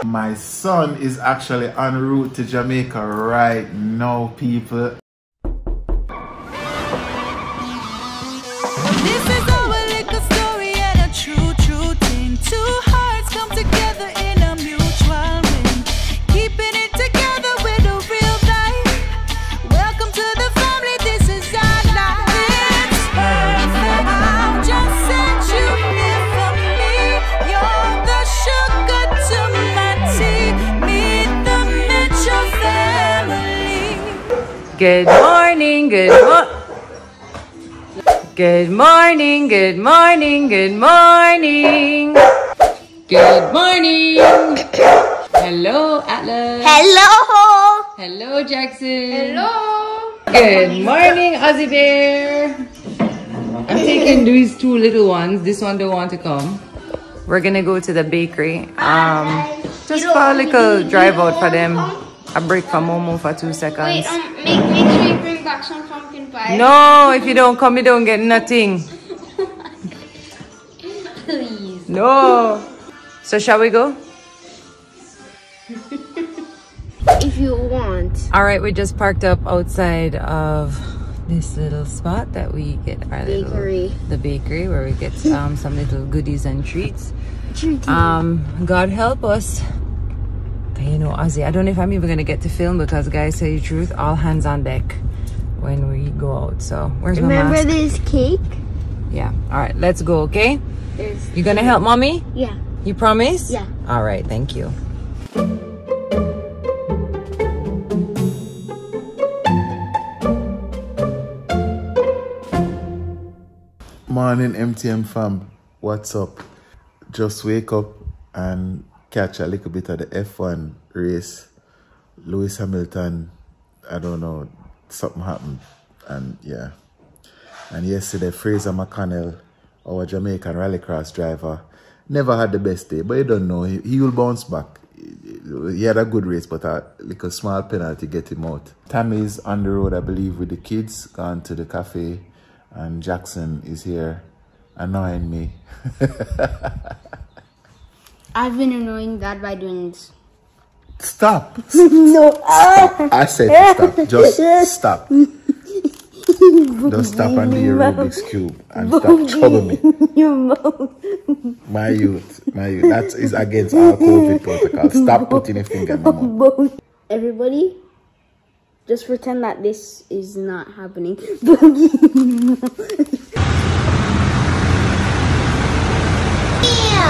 My son is actually en route to Jamaica right now, people. This is our little story and a true thing. Two hearts come together in a mutual win. Keeping it together with a real life. Welcome to the family, this is our life. It's perfect. I'll just set you here for me. You're the sugar to my tea. Meet the Mitchell family. Good morning, Good morning, good morning, good morning. Good morning. Hello, Atlas. Hello. Hello, Jackson. Hello. Good morning, Ozzy Bear. I'm taking these two little ones. This one don't want to come. We're gonna go to the bakery. Just for a little drive out for them. A break for MoMo for 2 seconds. Wait, make sure you bring back some pumpkin pie. No, if you don't come, you don't get nothing. Please. No. So shall we go? If you want. All right, we just parked up outside of this little spot that we get our Bakery. the bakery where we get some little goodies and treats. God help us. You know, Ozzy, I don't know if I'm even gonna get to film because, guys, tell you the truth, all hands on deck when we go out. So where's my mask? Remember this cake? Yeah. All right, let's go. Okay. You gonna help mommy? Yeah. You promise? Yeah. All right. Thank you. Morning, MTM fam. What's up? Just wake up and catch a little bit of the F1 race. Lewis Hamilton, I don't know, something happened. And yeah. And yesterday, Fraser McConnell, our Jamaican rallycross driver, never had the best day, but you don't know, he will bounce back. He had a good race, but a little small penalty get him out. Tammy is on the road, I believe, with the kids, gone to the cafe, and Jackson is here annoying me. I've been annoying Dad by doing this. Stop. No. I said to stop. Just stop. Just stop and do your Rubik's Cube and stop troubling me. Your mouth. My youth. That is against our COVID protocol. Stop putting a finger in my mouth. Everybody, just pretend that this is not happening.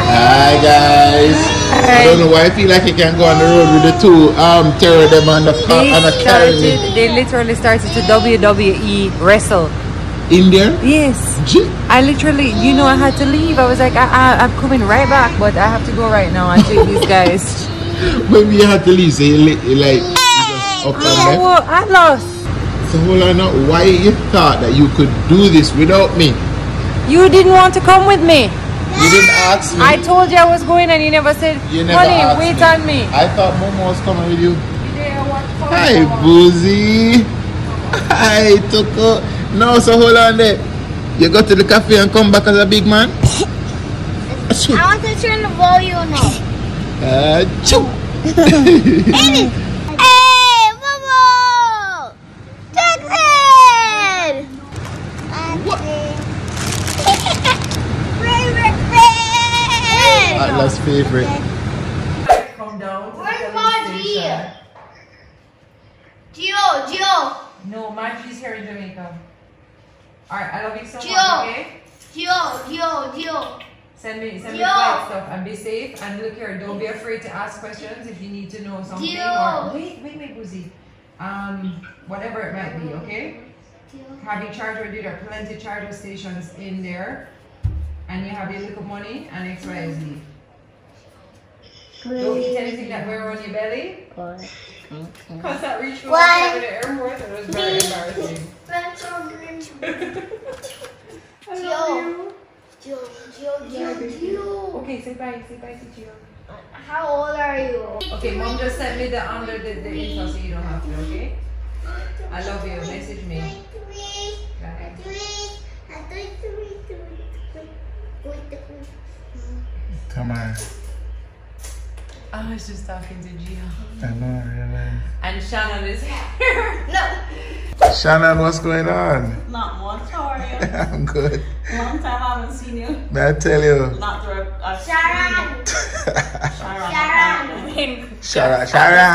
Hi guys. I don't know why I feel like you can go on the road with the two terror them on the carry. They literally started to WWE wrestle. Indian? Yes. I literally, you know, I had to leave. I was like, I'm coming right back, but I have to go right now and take these guys. Maybe you had to leave, so you just up and left. Well, I lost. So hold on now, why you thought that you could do this without me? You didn't want to come with me. You didn't ask me. I told you I was going and you never said, honey, wait on me. I thought Momo was coming with you. Hi, Boozy. Hi, Toko. No, so hold on there. You go to the cafe and come back as a big man? I want to turn the volume up. Hey, Momo! Jackson! What? Atlas' favorite. Come down. Where's Margie? Gio! No, Margie's here in Jamaica. Alright, I love you so much, Gio! okay? Gio! Send me flight Gio! stuff and be safe. And look here, don't be afraid to ask questions if you need to know something. Gio! Or wait, Boozy. Whatever it might be, okay? Have your charger, there are plenty of charger stations in there. And you have your little money and XYZ. Don't eat anything that wear on your belly. Because that reached me over the airport and it was very embarrassing. Gio. Okay, say bye to Gio. How old are you? Okay, Mom just sent me the info so you don't have to, okay? I love you. Message me. Bye. Come on. I was just talking to Gio. I know, really. And Shannon is here. No. Shannon, what's going on? Not much, how are you? I'm good. Long time I haven't seen you. May I tell you? Not through a Sharon. Sharon.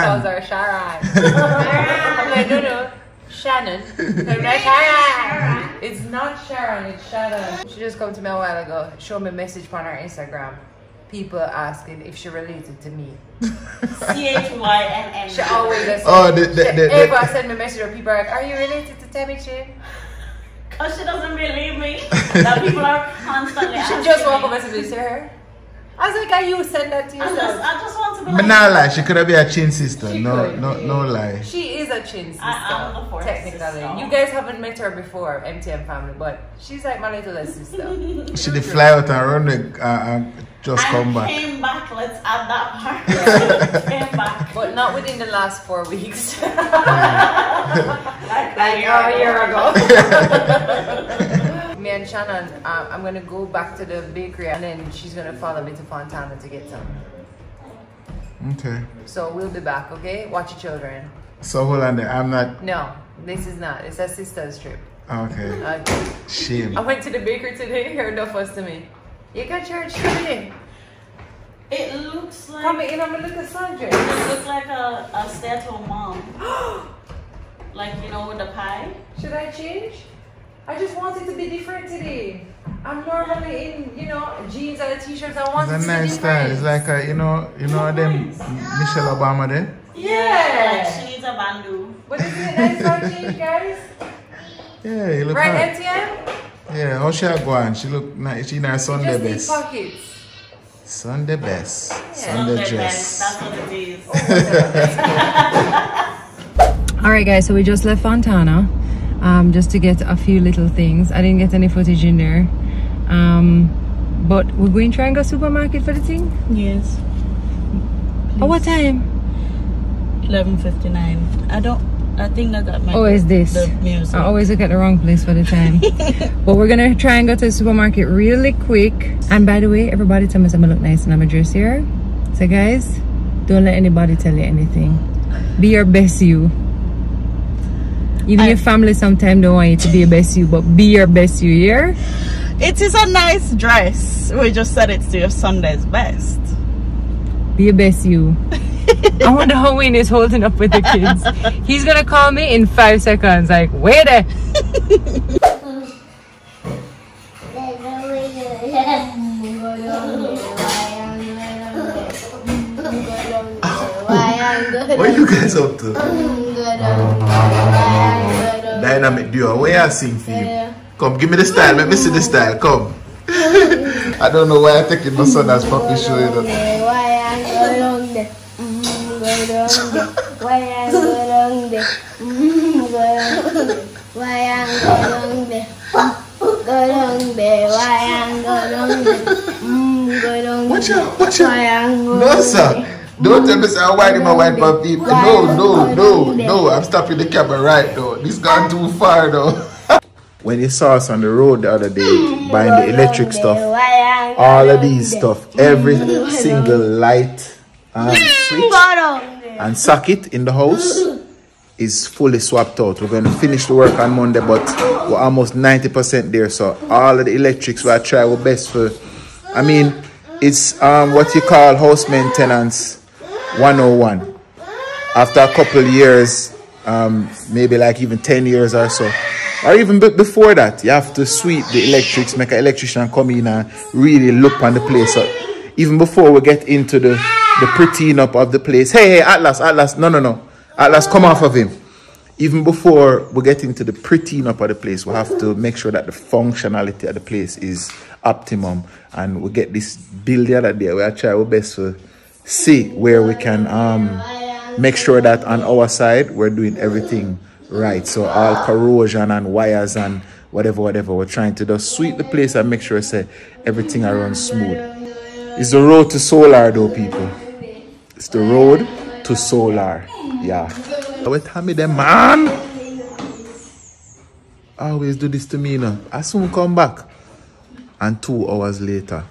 Calls her Sharon. I'm like, no. Shannon. I'm like, Sharon. It's not Sharon, it's Shannon. She just come to me a while ago, showed me a message on her Instagram. People asking if she related to me. CHYNN. She always does. Oh, send me a message or people are like, are you related to Tami Chin? Because she doesn't believe me. That people are constantly asking. She just walk up and say, sir. I was like, are you send that to yourself? I just want to be but like... not lie, she could have been a chin sister. She No could. no lie. She is a chin sister. I'm the fourth technically. sister. You guys haven't met her before, MTM family, but she's like my little sister. She did fly out and run and just come back. Came back, let's add that part. Came back. But not within the last 4 weeks. like a year ago. Me and Shannon, I'm gonna go back to the bakery and then she's gonna follow me to Fontana to get some. Okay. So we'll be back, okay? Watch your children. So hold on there. I'm not. No, this is not. It's a sister's trip. Okay. Okay. Shame. I went to the bakery today. Her enough was to me. You got church today? It looks like... Come in, I'm gonna look at Sandra. It looks like a stay-at-home mom. Like, you know, with the pie. Should I change? I just want it to be different today. I'm normally in, you know, jeans and a t-shirt. I want It's it a to be nice style. It's different. like a, you know them Michelle Obama there. Yeah. Like she needs a bandu. But isn't it nice for a change, guys? Yeah, you look Right, hot. MTM? Yeah, how she a go on? She look nice. She in her Sunday Just need best. pockets. Sunday best. Sunday Sunday best. dress. That's what it is. All right, guys. So we just left Fontana, just to get a few little things. I didn't get any footage in there, but we're going to try and go supermarket for the thing. Yes. At what time? 11:59. I think that might Oh, is this? the music. I always look at the wrong place for the time. But we're gonna try and go to the supermarket really quick. And by the way, everybody tell me I look nice in my dress here. So guys, don't let anybody tell you anything. Be your best you. Even your family sometimes don't want you to be your best you, but be your best you, here. It is a nice dress. We just said it's your Sunday's best. Be your best you. I wonder how Wayne is holding up with the kids. He's gonna call me in 5 seconds. Like, wait there. What are you guys up to? Dynamic duo. What you sing for you? Come, give me the style. Let me see the style. Come. I don't know why I'm taking my son as puppy show. You know? Watch out, watch out. No, sir. Don't tell me I'm whining my white for people. No. I'm stopping the camera right now. This gone too far though. When you saw us on the road the other day buying the electric stuff, all of these stuff, every single light and switch and socket in the house is fully swapped out. We're going to finish the work on Monday, but we're almost 90% there. So all of the electrics we try our best for. I mean, it's what you call house maintenance 101. After a couple of years, maybe like even 10 years or so, or even before that, you have to sweep the electrics, make an electrician come in and really look on the place. So even before we get into the prettying up of the place, hey, Atlas, no. Atlas, come off of him. Even before we get into the prettying up of the place, we have to make sure that the functionality of the place is optimum. And we get this bill the other day. We'll try our best to see where we can make sure that on our side, we're doing everything right. So all corrosion and wires and whatever, we're trying to just sweep the place and make sure say everything runs smooth. It's the road to solar though, people. It's the road to solar. Yeah. Wait, Tami them, man. Always do this to me now. I soon come back. And 2 hours later.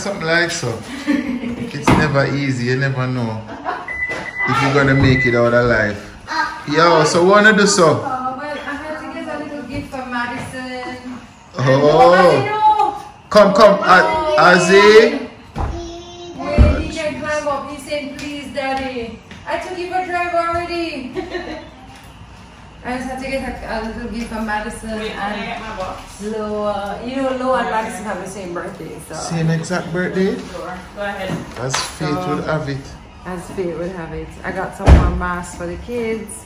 something like so. It's never easy, you never know if you're gonna make it out alive. Yo, so what wanna do so? Well, I had to get a little gift from Madison. Oh, come, Azzy. Wait, he can climb up. He's saying, please, Daddy. I took you for a drive already. I just had to get a little gift from Madison. Wait, can I get my box? Loa, you know, Loa and Madison have the same birthday, so. Same exact birthday? Sure. Go ahead. As fate would have it. As fate would have it. I got some more masks for the kids.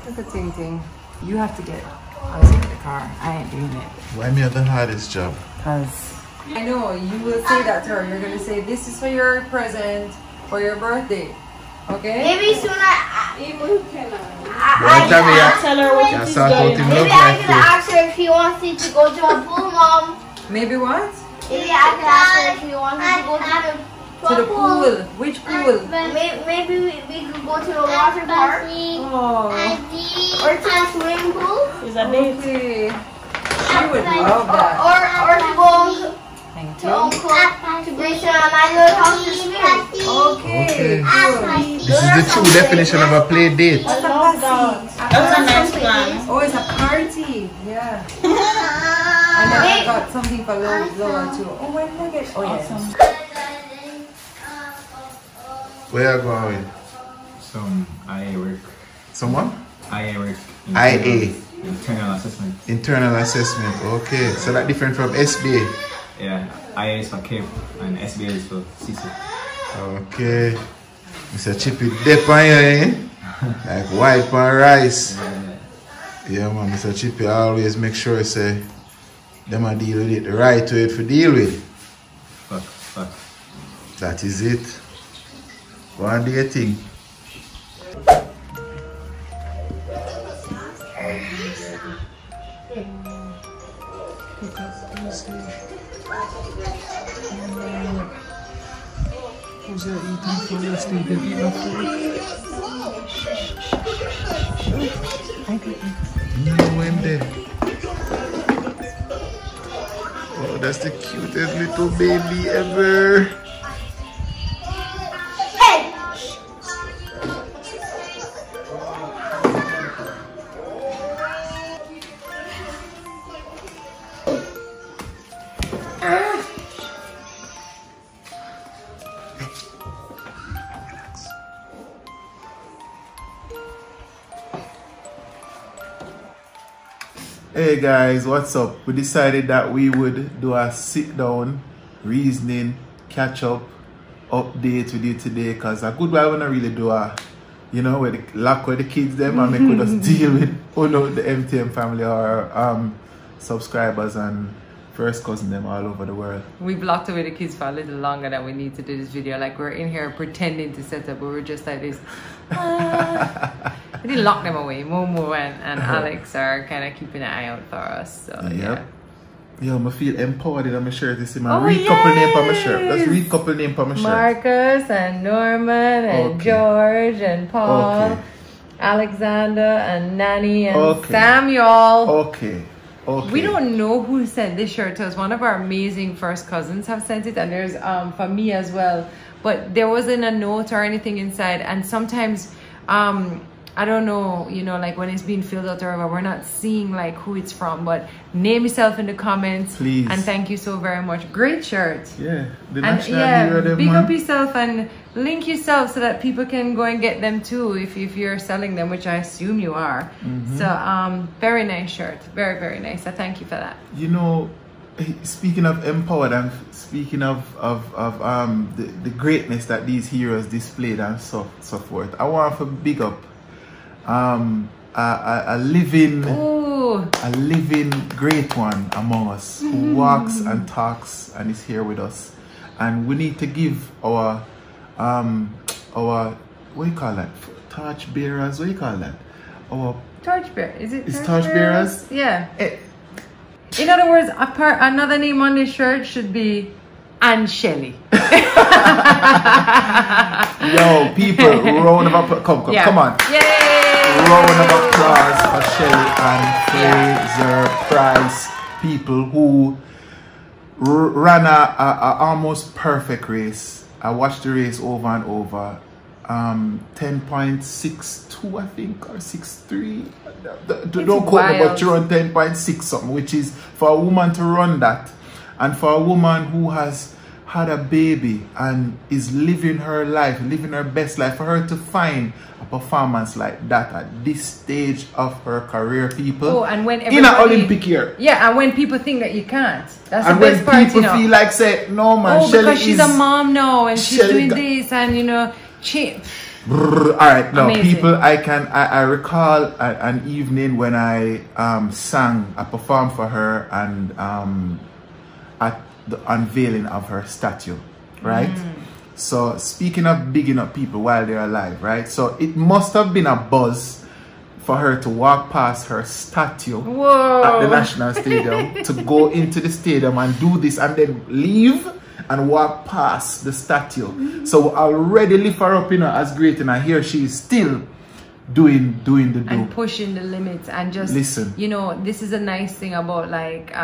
Look at Ting. You have to get out of the car. I ain't doing it. Why me have the hardest job? Because I know you will say that to her. You're going to say, this is for your present for your birthday. Okay? Maybe soon Tell her what Yeah, she's start doing. out in maybe love I like can this. ask her if she wants me to go to a pool, Mom. Maybe what? Maybe I can ask her if she wants me to go To the pool. Which pool? Maybe we could go to the water park Oh. or to a swimming pool Is that it? Okay. She would love that. or to go Thank to you. Uncle to Grayson and my little house to swim. Okay. Cool. This is the true definition of a play date. I love that. That's a nice plan. Oh, it's a party. Yeah. And then I got something for Lola too. Oh, wait, look at. Oh, yeah. Where are you going? Some IA work. Someone? IA work. IA. Internal assessment. Internal assessment. Okay. So that's different from SBA. Yeah. IA is for CAPE and SBA is for CC. Okay. Mr. Chippy dip on you, eh? Like white on rice. Yeah, man. Mr. Chippy always make sure say them a deal with it the right way to deal with. Fuck. That is it. Go and do your thing. Who's there eating first? You can eat after. No one there. Oh, that's the cutest little baby ever. Hey guys, what's up? We decided that we would do a sit down, reasoning, catch up, update with you today because a good while we don't really do a, you know, with the lock with the kids them and make us deal with the MTM family or subscribers and first cousin them all over the world. We've locked away the kids for a little longer than we need to do this video. Like we're in here pretending to set up, but we're just like this. We didn't lock them away. MoMo and Alex are kind of keeping an eye out for us. So Yep. Yo, I feel empowered in my shirt. You see my Oh, read couple name for my yes. shirt. Let's read couple name for my shirt. Marcus and Norman and Okay. George and Paul, Okay. Alexander and Nanny and Okay. Samuel. Okay. Okay. We don't know who sent this shirt to us. One of our amazing first cousins have sent it, and there's for me as well. But there wasn't a note or anything inside, and sometimes I don't know, you know, like when it's being filled out or whatever, we're not seeing like who it's from. But name yourself in the comments, Please. and thank you so very much. Great shirt. Yeah, the And national yeah, hero them, big man. up yourself and link yourself so that people can go and get them too if you're selling them, which I assume you are. So very nice shirt, very, very nice. I thank you for that. You know, speaking of empowered and speaking of the greatness that these heroes displayed and so forth, I want to big up a living great one among us who walks and talks and is here with us, and we need to give our what do you call that, torch bearers, what do you call that, our Torchbearer, is it? It's torchbearers? Yeah. In other words, another name on this shirt should be Anne Shelley. Yo, people, round of applause. Come on. Yay! Round of applause for Shelly and Fraser Price, people who ran a almost perfect race. I watched the race over and over. 10.62 I think, or 6.3. Don't quote me, but you run 10.6 something, which is for a woman to run that, and for a woman who has had a baby and is living her life, living her best life, for her to find a performance like that at this stage of her career, people. Oh, and when in an Olympic year. Yeah, and when people think that you can't. That's and the best part, when people feel like, say, no man, oh, Shelly because she's a mom now and she's doing this, and you know, all right, now amazing. people, I recall an evening when I performed for her, and at the unveiling of her statue, right? So speaking of bigging up people while they're alive, right? So it must have been a buzz for her to walk past her statue at the National Stadium, to go into the stadium and do this, and then leave and walk past the statue. So already lift her up, you know, as great, and I hear she is still doing the do and pushing the limits, and just listen, you know, this is a nice thing about like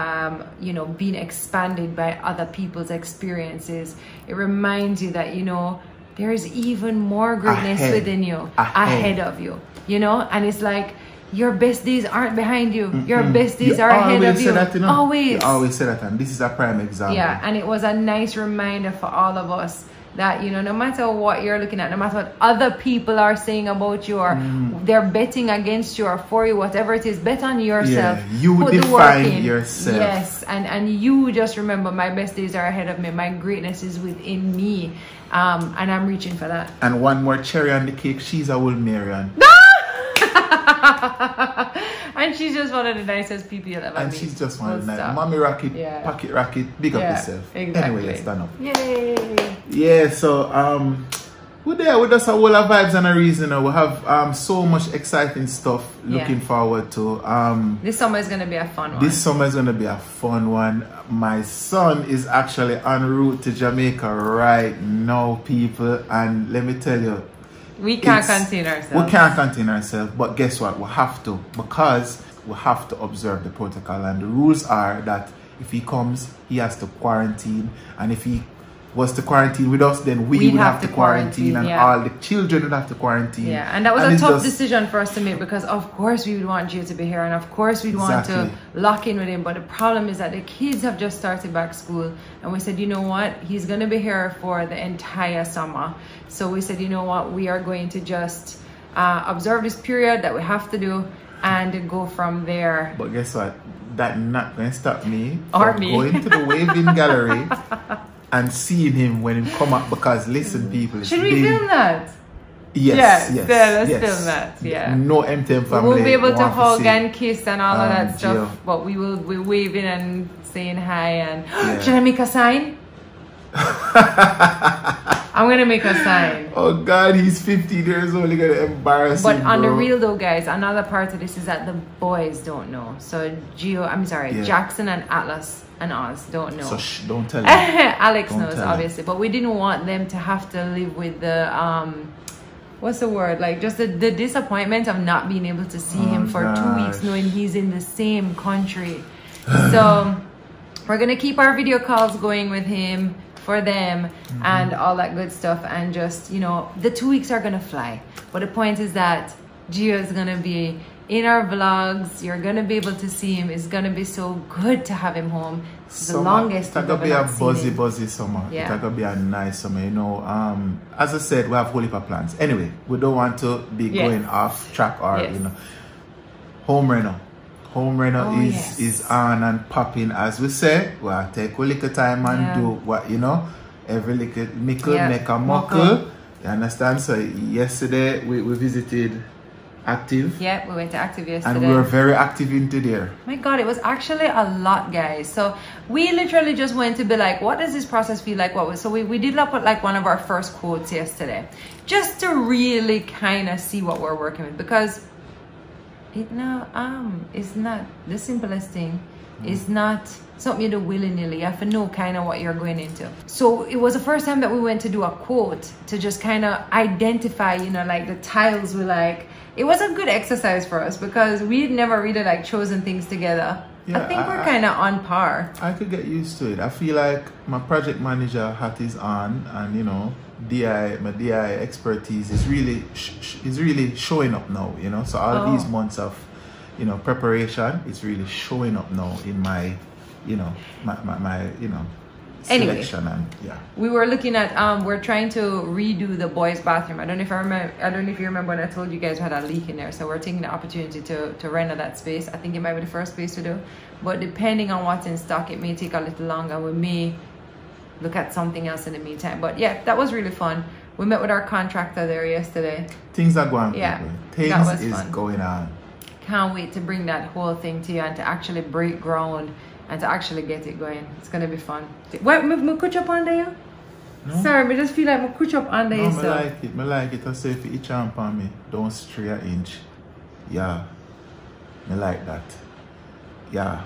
you know, being expanded by other people's experiences. It reminds you that, you know, there's even more greatness within you, ahead of you, you know. And it's like, your best days aren't behind you. Your best days are ahead of you. That, you know? Always. You always say that, and this is a prime example. Yeah, and it was a nice reminder for all of us that, you know, no matter what you're looking at, no matter what other people are saying about you, or they're betting against you or for you, whatever it is, bet on yourself. Yeah, you define yourself. Yes, and you just remember, my best days are ahead of me. My greatness is within me, and I'm reaching for that. And one more cherry on the cake, she's a Wolmerian. And she's just one of the nicest people you'll ever meet. And she's just one of the nice. Mommy rocket, pocket rocket, big up yourself. Exactly. Anyway, let's stand up. Yay! Yeah, so we're there with us a whole of vibes and a reason. We have so much exciting stuff looking forward to. This summer is gonna be a fun one. This summer is gonna be a fun one. My son is actually en route to Jamaica right now, people, and let me tell you, we can't contain ourselves. We can't contain ourselves, but guess what? We have to, because we have to observe the protocol, and the rules are that if he comes, he has to quarantine, and if he was to quarantine with us, then we would have to quarantine, and all the children would have to quarantine. Yeah, and that was a tough decision for us to make, because of course we would want Gio to be here, and of course we'd want to lock in with him, but the problem is that the kids have just started back school, and we said, you know what, he's going to be here for the entire summer. So we said, you know what, we are going to just observe this period that we have to do, and go from there. But guess what, that's not going to stop me from going to the waving gallery and seeing him when he come up, because listen, people, should we film that? Yes, let's film that. Yeah, no MTM family. We won't be able to hug and kiss and all of that stuff, but we will be waving and saying hi. And should I make a sign? I'm gonna make a sign. Oh God, he's 15 years old. You're gonna embarrass him. But on the real though, guys, another part of this is that the boys don't know. So Jackson and Atlas and Oz don't know. So don't tell him. Alex knows, obviously, but we didn't want them to have to live with the what's the word? Like just the disappointment of not being able to see him for 2 weeks, knowing he's in the same country. So we're gonna keep our video calls going with him for them and all that good stuff, and just, you know, the 2 weeks are gonna fly. But the point is that Gio is gonna be in our vlogs. You're gonna be able to see him. It's gonna be so good to have him home. It's the longest. It's gonna be a buzzy summer. Yeah. It's gonna be a nice summer, you know. As I said, we have whole heap of plans. Anyway, we don't want to be going off track, or you know. Home reno is on and popping, as we say. We'll take a little time and do what, you know, every little mickle make a muckle. You understand? So yesterday we visited Active. Yeah, we went to Active yesterday. And we were very active into there. My God, it was actually a lot, guys. So we literally just went to be like, what does this process feel like? So we did put like one of our first quotes yesterday, just to really kind of see what we're working with, because it's not the simplest thing. It's not something you do willy-nilly. You have to know kind of what you're going into. So it was the first time that we went to do a quote to just kind of identify, you know, like the tiles we like. It was a good exercise for us, because we'd never really like chosen things together Yeah, I think we're kind of on par. I could get used to it. I feel like my project manager hat is on, and you know, my DI expertise is really showing up now. You know, so all these months of, you know, preparation, it's really showing up now in my, you know, my you know, selection. Anyway, and yeah. We were looking at we're trying to redo the boys' bathroom. I don't know if you remember when I told you guys we had a leak in there. So we're taking the opportunity to render that space. I think it might be the first space to do. But depending on what's in stock, it may take a little longer. We may look at something else in the meantime. But yeah, that was really fun. We met with our contractor there yesterday. Things are going. Yeah, people. Things is fun. Going on. Can't wait to bring that whole thing to you and to actually break ground and to actually get it going. It's gonna be fun. What, me coach up on there? No. Sorry, I just feel like me coach up on there. No, I like it. I say if you each arm on me, don't stray an inch. Yeah, I like that. Yeah.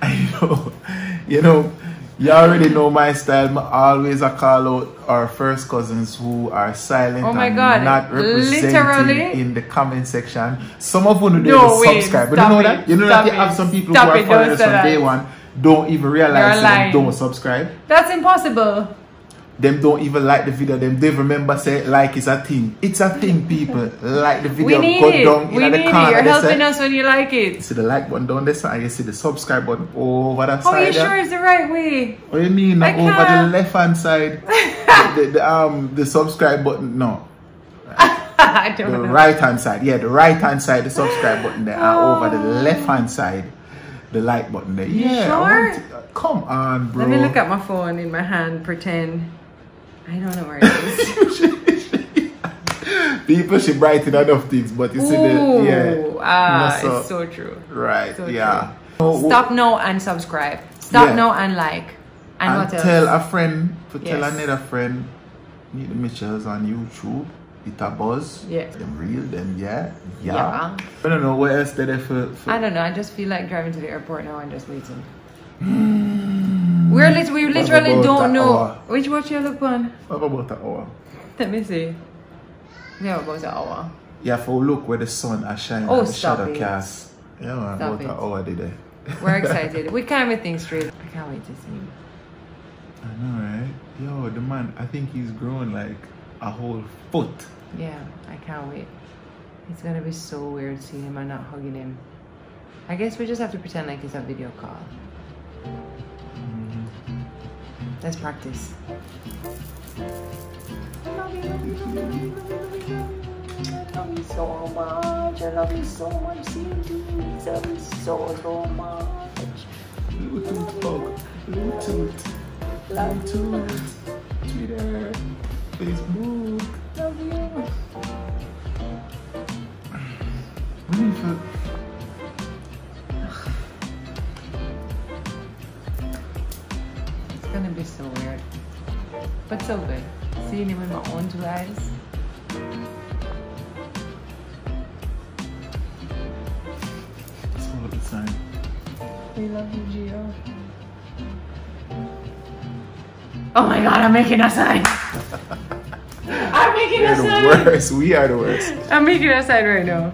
I know. You know, you already know my style. I always call out our first cousins who are silent and not representing in the comment section. Some of them don't subscribe. But you know that? You know that you have some people who are following us from day one, don't even realize that they don't subscribe. That's impossible. Them don't even like the video. Them they remember say like it's a thing. It's a thing, people. Like the video. We need go it. down We in need the corner. it. You're helping us when you like it. You see the like button down there and you see the subscribe button over that side. Oh, you sure it's the right way? What do you mean? Over the left hand side. the subscribe button. No. I don't know. The right hand side. Yeah, the right hand side, the subscribe button there. And over the left hand side, the like button there. Yeah. Sure? Come on, bro. Let me look at my phone in my hand, pretend. I don't know where it is. People should brighten enough things, but you see it's so true. Right, so yeah. True. Stop now and subscribe. Stop now and like. And what else? Tell a friend, tell another friend, meet the Mitchells on YouTube. It's a buzz. Yeah. Them real, them, yeah. I don't know, what else did they for? I don't know, I just feel like driving to the airport now and just waiting. We literally don't know. Which watch you look on? What about an hour? Let me see. Yeah, about an hour. Yeah, for look where the sun is shining Oh, and the stop shadow it. cast. Yeah, man, about an hour did they. We're excited. We can't make things straight. I can't wait to see. I know, right? Yo, the man, I think he's grown like a whole foot. Yeah, I can't wait. It's gonna be so weird seeing him and not hugging him. I guess we just have to pretend like it's a video call. Let's practice. I love you so much. I love you so much. See you, I love you so much. Bluetooth bug. Bluetooth. Twitter. Facebook. Love you. It's gonna be so weird, but so good. Seeing him with my own two eyes. That's all the time. We love you, Gio. Oh my God, I'm making a sign. I'm making a sign. We're the worst. We are the worst. I'm making a sign right now.